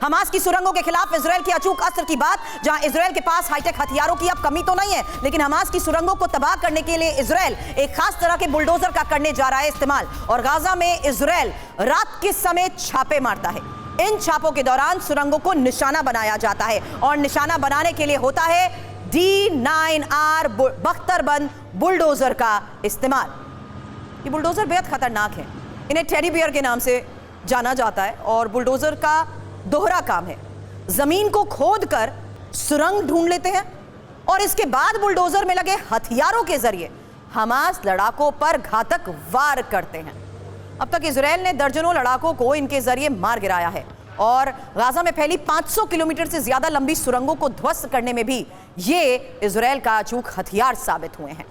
Hamas की सुरंगों के खिलाफ इजराइल की अचूक अस्त्र की बात, जहां इजराइल के पास हाईटेक हथियारों की अब कमी तो नहीं है, लेकिन हमास की सुरंगों को तबाह करने के लिए इजराइल एक खास तरह के बुलडोजर का करने जा रहा है इस्तेमाल। और गाजा में इजराइल रात के समय छापे मारता है। इन छापों के दौरान सुरंगों को निशाना बनाया जाता है और निशाना बनाने के लिए होता है D9R बख्तरबंद बुलडोजर का इस्तेमाल। ये बुलडोजर बेहद खतरनाक है, इन्हें टेडी बियर के नाम से जाना जाता है और बुलडोजर का दोहरा काम है। जमीन को खोदकर सुरंग ढूंढ लेते हैं और इसके बाद बुलडोजर में लगे हथियारों के जरिए हमास लड़ाकों पर घातक वार करते हैं। अब तक इजराइल ने दर्जनों लड़ाकों को इनके जरिए मार गिराया है और गाजा में फैली 500 किलोमीटर से ज्यादा लंबी सुरंगों को ध्वस्त करने में भी ये इजराइल का अचूक हथियार साबित हुए हैं।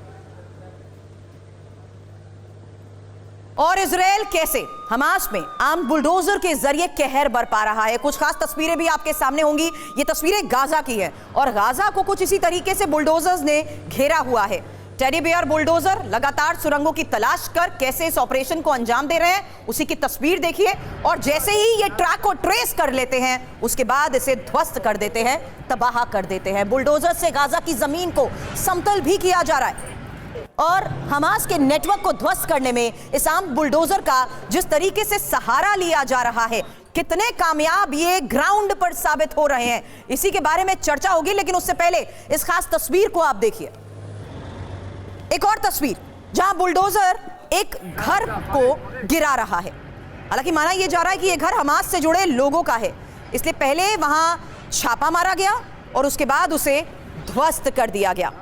और इजराइल कैसे हमास में आर्म्ड बुलडोजर के जरिए कहर बरपा रहा है। कुछ खास तस्वीरें भी आपके सामने होंगी। ये तस्वीरें गाजा की है और गाजा को कुछ इसी तरीके से बुलडोजर्स ने घेरा हुआ है। टेडी बियर बुलडोजर लगातार सुरंगों की तलाश कर कैसे इस ऑपरेशन को अंजाम दे रहे हैं, उसी की तस्वीर देखिए। और जैसे ही ये ट्रैक को ट्रेस कर लेते हैं, उसके बाद इसे ध्वस्त कर देते हैं, तबाह कर देते हैं। बुलडोजर से गाजा की जमीन को समतल भी किया जा रहा है और हमास के नेटवर्क को ध्वस्त करने में इस आर्म्ड बुलडोजर का जिस तरीके से सहारा लिया जा रहा है, कितने कामयाब ये ग्राउंड पर साबित हो रहे हैं, इसी के बारे में चर्चा होगी। लेकिन उससे पहले इस खास तस्वीर को आप देखिए। एक और तस्वीर जहां बुलडोजर एक घर को गिरा रहा है। हालांकि माना यह जा रहा है कि यह घर हमास से जुड़े लोगों का है, इसलिए पहले वहां छापा मारा गया और उसके बाद उसे ध्वस्त कर दिया गया।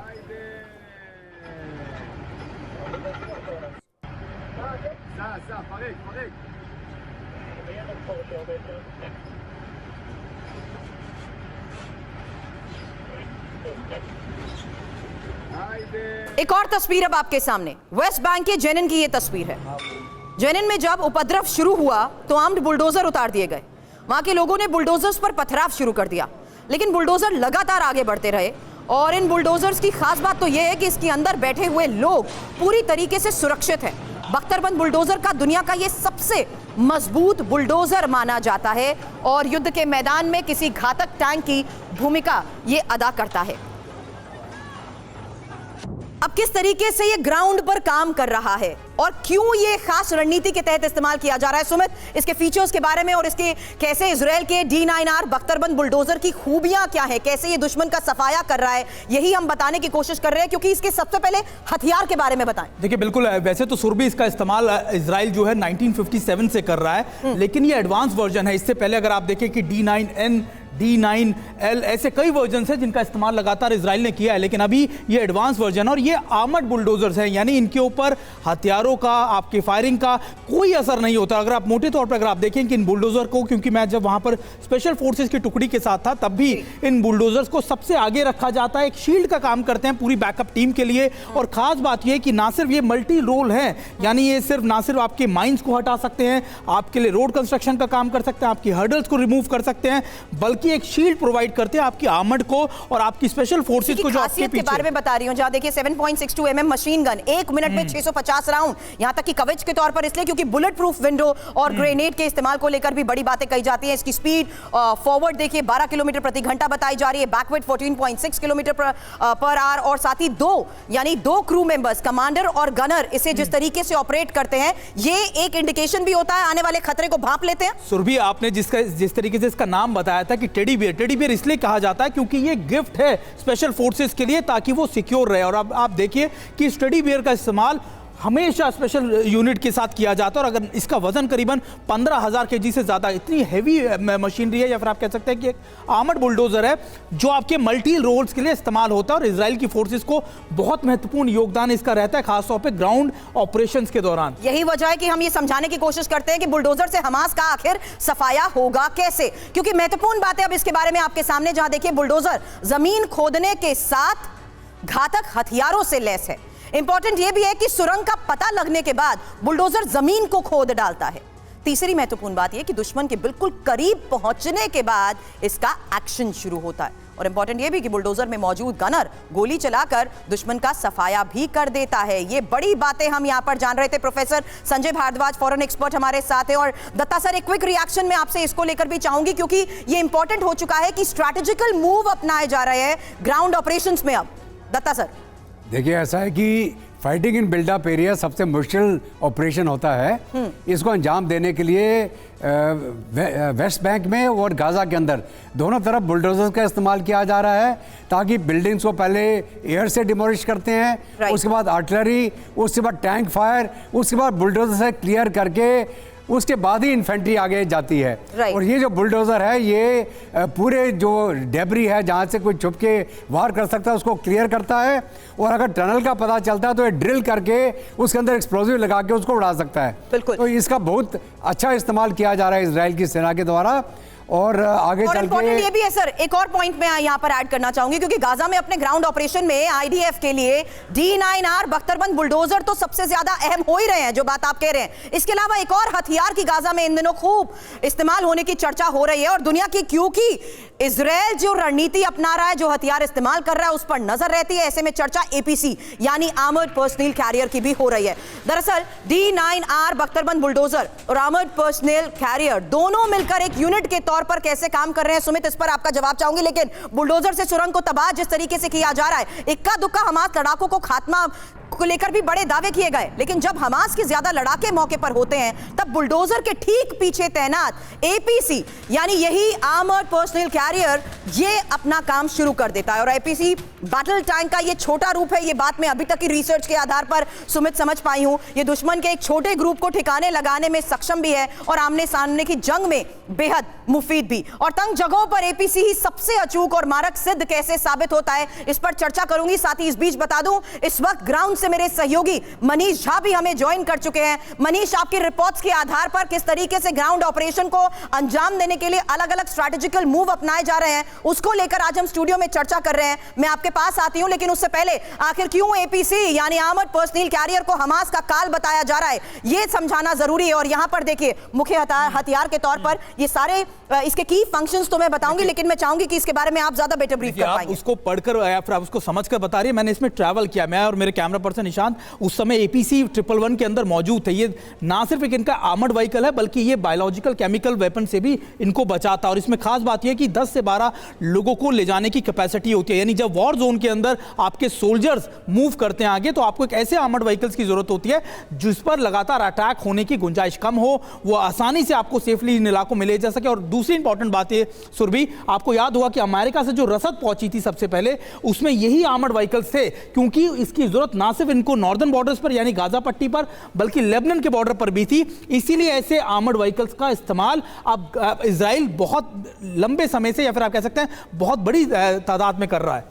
एक और तस्वीर अब आपके सामने वेस्ट बैंक के जेनिन की ये तस्वीर है। जेनिन में जब उपद्रव शुरू हुआ तो आर्म्ड बुलडोजर उतार दिए गए। वहां के लोगों ने बुलडोजर्स पर पथराव शुरू कर दिया, लेकिन बुलडोजर लगातार आगे बढ़ते रहे। और इन बुलडोजर्स की खास बात तो यह है कि इसके अंदर बैठे हुए लोग पूरी तरीके से सुरक्षित हैं। बख्तरबंद बुलडोजर का दुनिया का ये सबसे मजबूत बुलडोजर माना जाता है और युद्ध के मैदान में किसी घातक टैंक की भूमिका ये अदा करता है। अब किस तरीके से ये ग्राउंड पर काम कर रहा है और क्यों ये खास रणनीति के तहत इस्तेमाल किया जा रहा है, सुमित, इसके फीचर्स के बारे में और इसके कैसे इजराइल के D9R बख्तरबंद बुलडोजर की खूबियां क्या है, कैसे ये दुश्मन का सफाया कर रहा है, यही हम बताने की कोशिश कर रहे हैं। क्योंकि इसके सबसे पहले हथियार के बारे में बताएं। देखिए, बिल्कुल, वैसे तो सुरभि इसका इस्तेमाल इजराइल जो है 1957 से कर रहा है, लेकिन ये एडवांस वर्जन है। इससे पहले अगर आप देखें कि D9N, D9L ऐसे कई वर्जन है जिनका इस्तेमाल लगातार इजराइल ने किया है, लेकिन अभी ये एडवांस वर्जन और ये आर्मर्ड बुलडोजर्स हैं, यानी इनके ऊपर हथियारों का, आपके फायरिंग का कोई असर नहीं होता। अगर आप मोटे तौर पर अगर आप देखें कि इन बुलडोजर को, क्योंकि मैं जब वहां पर स्पेशल फोर्सेस की टुकड़ी के साथ था तब भी इन बुलडोजर्स को सबसे आगे रखा जाता है, एक शील्ड का काम करते हैं पूरी बैकअप टीम के लिए। और खास बात यह है कि ना सिर्फ ये मल्टी रोल है, यानी ये सिर्फ ना सिर्फ आपके माइंस को हटा सकते हैं, आपके लिए रोड कंस्ट्रक्शन का काम कर सकते हैं, आपकी हर्डल्स को रिमूव कर सकते हैं, बल्कि एक शील्ड प्रोवाइड करते हैं आपकी आर्मर्ड को और आपकी स्पेशल फोर्सेस को जो आपके पीछे। के बारे में बता रही हूं, जहां देखिए 7.62 mm मशीन गन, 1 मिनट में 650 राउंड, यहां तक कि कवच के तौर पर इसलिए क्योंकि बुलेट प्रूफ विंडो और ग्रेनेड के इस्तेमाल को लेकर भी बड़ी बातें कही जाती हैं। इसकी स्पीड फॉरवर्ड देखिए 12 किलोमीटर प्रति घंटा बताई जा रही है, बैकवर्ड 14.6 किलोमीटर पर आवर, और साथ ही दो क्रू मेंबर्स, कमांडर और गनर, इसे जिस तरीके से ऑपरेट करते हैं, ये एक इंडिकेशन भी होता है, आने वाले खतरे को भांप लेते हैं। सुरभि, आपने जिस तरीके से इसका नाम बताया था कि टेडी बियर इसलिए कहा जाता है क्योंकि ये गिफ्ट है स्पेशल फोर्सेस के लिए ताकि वो सिक्योर रहे। और अब आप देखिए कि इस टेडी बियर का इस्तेमाल हमेशा स्पेशल यूनिट के साथ किया जाता है और अगर इसका वजन करीबन 15,000 kg से ज्यादा, इतनी हैवी मशीनरी है, या फिर आप कह सकते हैं कि एक आर्मर्ड बुलडोजर है जो आपके मल्टी रोल्स के लिए इस्तेमाल होता है। और इजराइल की फोर्सेस को बहुत महत्वपूर्ण योगदान इसका रहता है, खासतौर पर ग्राउंड ऑपरेशंस के दौरान। यही वजह है कि हम ये समझाने की कोशिश करते हैं कि बुलडोजर से हमास का आखिर सफाया होगा कैसे, क्योंकि महत्वपूर्ण बात है अब इसके बारे में आपके सामने। जहां देखिए बुलडोजर जमीन खोदने के साथ घातक हथियारों से लैस है। इंपॉर्टेंट यह भी है कि सुरंग का पता लगने के बाद बुलडोजर जमीन को खोद डालता है। तीसरी महत्वपूर्ण बात यह कि दुश्मन के बिल्कुल करीब पहुंचने के बाद इसका एक्शन शुरू होता है और इंपॉर्टेंट ये भी कि बुलडोजर में मौजूद गनर गोली चलाकर दुश्मन का सफाया भी कर देता है। ये बड़ी बातें हम यहां पर जान रहे थे। Professor Sanjay Bhardwaj, foreign expert हमारे साथ हैं। और दत्ता सर, एक क्विक रिएक्शन में आपसे इसको लेकर भी चाहूंगी, क्योंकि ये इंपॉर्टेंट हो चुका है कि स्ट्रैटेजिकल मूव अपनाए जा रहे हैं ग्राउंड ऑपरेशंस में। अब दत्ता सर देखिए, ऐसा है कि फाइटिंग इन बिल्डअप एरिया सबसे मुश्किल ऑपरेशन होता है। इसको अंजाम देने के लिए वेस्ट बैंक में और गाजा के अंदर दोनों तरफ बुलडोजर का इस्तेमाल किया जा रहा है, ताकि बिल्डिंग्स को पहले एयर से डिमोलिश करते हैं, उसके बाद आर्टिलरी, उसके बाद टैंक फायर, उसके बाद बुलडोजर से क्लियर करके उसके बाद ही इन्फेंट्री आगे जाती है। और ये जो बुलडोजर है, ये पूरे जो डेबरी है जहाँ से कोई छुप के वार कर सकता है उसको क्लियर करता है, और अगर टनल का पता चलता है तो ये ड्रिल करके उसके अंदर एक्सप्लोजिव लगा के उसको उड़ा सकता है। बिल्कुल। तो इसका बहुत अच्छा इस्तेमाल किया जा रहा है इजराइल की सेना के द्वारा। और आगे चल के ये भी है सर, एक और पॉइंट मैं यहाँ पर ऐड करना चाहूंगी, क्योंकि गाजा में अपने ग्राउंड ऑपरेशन में आईडीएफ के लिए D9R बख्तरबंद बुलडोजर तो सबसे ज्यादा अहम हो ही रहे हैं, जो बात आप कह रहे हैं। इसके अलावा एक और हथियार की गाजा में इन दिनों खूब इस्तेमाल होने की चर्चा हो रही है, और दुनिया की, क्योंकि इजराइल जो रणनीति अपना रहा है, जो हथियार इस्तेमाल कर रहा है, उस पर नजर रहती है। ऐसे में चर्चा APC यानी आर्मर्ड पर्सनल कैरियर की भी हो रही है। दरअसल D9R बख्तरबंद बुलडोजर और आर्मर्ड पर्सनल कैरियर दोनों मिलकर एक यूनिट के तौर पर कैसे काम कर रहे हैं, सुमित, इस पर आपका जवाब चाहूंगी। लेकिन बुलडोजर से सुरंग को तबाह जिस तरीके से किया जा रहा है, इक्का दुक्का हमास लड़ाकों को खात्मा को लेकर भी बड़े दावे किए गए, लेकिन जब हमास के ज्यादा लड़ाके मौके पर होते हैं, तब बुलडोजर के ठीक पीछे तैनात APC यानी यही आर्मर्ड पर्सनल कैरियर ये अपना काम शुरू कर देता है। और APC बैटल टैंक का ये छोटा रूप है, ये बात मैं अभी तक की रिसर्च के आधार पर सुमित समझ पाई हूं। ये दुश्मन के एक छोटे ग्रुप को ठिकाने लगाने में सक्षम भी है, और आमने सामने की जंग में बेहद मुफीद भी। और तंग जगहों पर APC ही सबसे अचूक और मारक सिद्ध कैसे साबित होता है, इस पर चर्चा करूंगी। साथ ही इस बीच बता दूं, इस वक्त ग्राउंड से मेरे सहयोगी मनीष झा भी हमें ज्वाइन कर चुके हैं। मनीष, आपकी रिपोर्ट्स के आधार पर किस तरीके से ग्राउंड ऑपरेशन को अंजाम देने के लिए अलग अलग स्ट्रैटेजिकल मूव अपनाए जा रहे हैं, उसको लेकर आज हम स्टूडियो में चर्चा कर रहे हैं। मैं आपके पास आती हूं, लेकिन उससे पहले आखिर क्यों APC यानी आर्मर्ड पर्सनल कैरियर को हमास का काल बताया जा रहा है, यह समझाना जरूरी है। और यहां पर देखिए, मुख्य हथियार के तौर पर ये सारे इसके की फंक्शंस तो मैं बताऊंगी, लेकिन मैं चाहूंगी कि इसके बारे में आप ज्यादा बेटर ब्रीफ कर पाएंगे। उसको पढ़कर या फिर आप उसको समझकर बता रही है। मैंने इसमें ट्रैवल किया, मैं और मेरे कैमरा पर्सन निशांत उस समय APC 111 के अंदर मौजूद थे। ये ना सिर्फ एक इनका आर्मर्ड व्हीकल है, बल्कि ये बायोलॉजिकल केमिकल वेपन से भी इनको बचाता है। और इसमें खास बात यह है कि 10 से 12 लोगों को ले जाने की कैपेसिटी होती है। यानी जब वॉर जोन के अंदर आपके सोल्जर्स मूव करते हैं आगे, तो आपको एक ऐसे आर्मर्ड व्हीकल्स की जरूरत होती है जिस पर लगातार अटैक होने की गुंजाइश कम हो, वो आसानी से आपको सेफली इन इलाकों में ले जा सके। और दूसरी इंपॉर्टेंट बात है सुरभि, आपको याद होगा कि अमेरिका से जो रसद पहुंची थी सबसे पहले, उसमें यही आर्मर्ड व्हीकल्स थे, क्योंकि इसकी जरूरत ना सिर्फ इनको नॉर्दर्न बॉर्डर्स पर यानी गाजा पट्टी पर, बल्कि लेबनान के बॉर्डर पर भी थी। इसीलिए ऐसे आर्मर्ड व्हीकल्स का इस्तेमाल अब इजराइल बहुत लंबे समय से, या फिर आप कह सकते हैं बहुत बड़ी तादाद में कर रहा है।